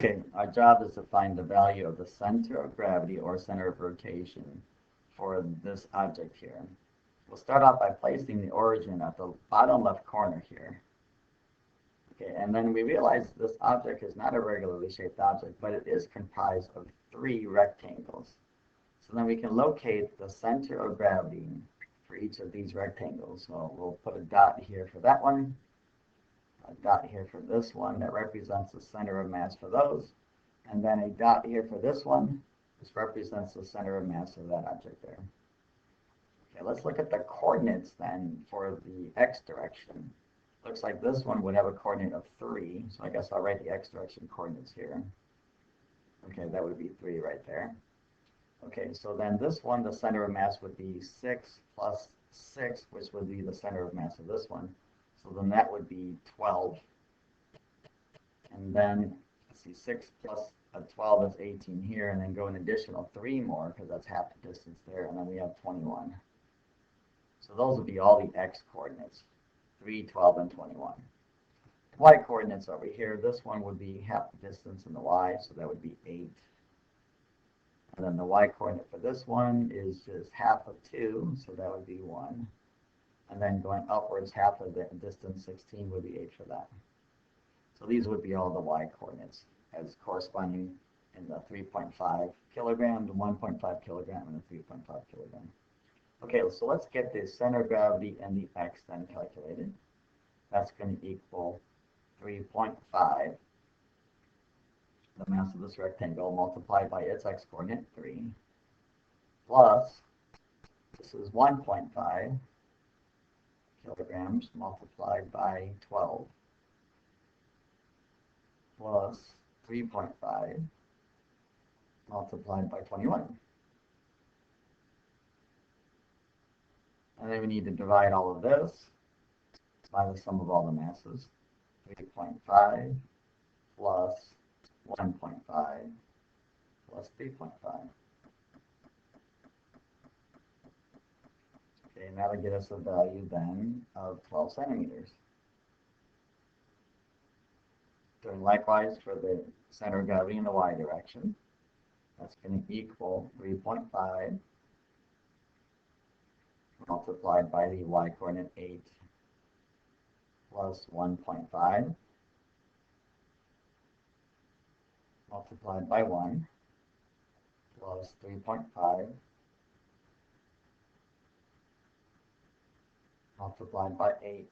Okay, our job is to find the value of the center of gravity or center of rotation for this object here. We'll start off by placing the origin at the bottom left corner here. Okay, and then we realize this object is not a regularly shaped object, but it is comprised of 3 rectangles. So then we can locate the center of gravity for each of these rectangles. So we'll put a dot here for that one, a dot here for this one that represents the center of mass for those, and then a dot here for this one. This represents the center of mass of that object there. Okay, let's look at the coordinates then for the x direction. Looks like this one would have a coordinate of 3, so I guess I'll write the x direction coordinates here. Okay, that would be 3 right there. Okay, so then this one, the center of mass would be 6 plus 6, which would be the center of mass of this one. So then that would be 12. And then, let's see, 6 plus 12 is 18 here, and then go an additional 3 more, because that's half the distance there, and then we have 21. So those would be all the x coordinates, 3, 12, and 21. Y coordinates over here, this one would be half the distance in the y, so that would be 8. And then the y coordinate for this one is just half of 2, so that would be 1. And then going upwards, half of the distance, 16, would be 8 for that. So these would be all the y coordinates as corresponding in the 3.5 kilogram, the 1.5 kilogram, and the 3.5 kilogram. Okay, so let's get the center of gravity and the x then calculated. That's going to equal 3.5, the mass of this rectangle, multiplied by its x coordinate, 3, plus, this is 1.5 kilograms multiplied by 12, plus 3.5 multiplied by 21. And then we need to divide all of this by the sum of all the masses. 3.5 plus 1.5 plus 3.5. Okay, and that'll get us a value then of 12 centimeters. Doing likewise for the center of gravity in the y direction. That's going to equal 3.5 multiplied by the y coordinate 8 plus 1.5 multiplied by 1 plus 3.5 multiplied by 8,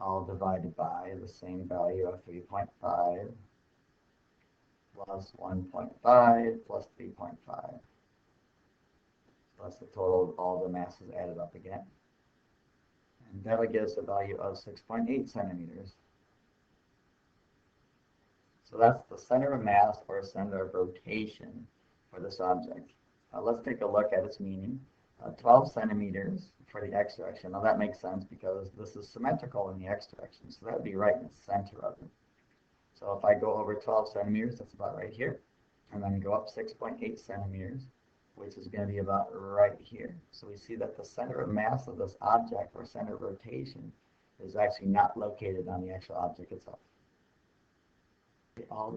all divided by the same value of 3.5 plus 1.5 plus 3.5. So that's the total of all the masses added up again. And that'll give us a value of 6.8 centimeters. So that's the center of mass or center of rotation for this object. Let's take a look at its meaning. 12 centimeters for the x direction. Now that makes sense because this is symmetrical in the x direction, so that would be right in the center of it. So if I go over 12 centimeters, that's about right here, and then go up 6.8 centimeters, which is going to be about right here. So we see that the center of mass of this object, or center of rotation, is actually not located on the actual object itself. All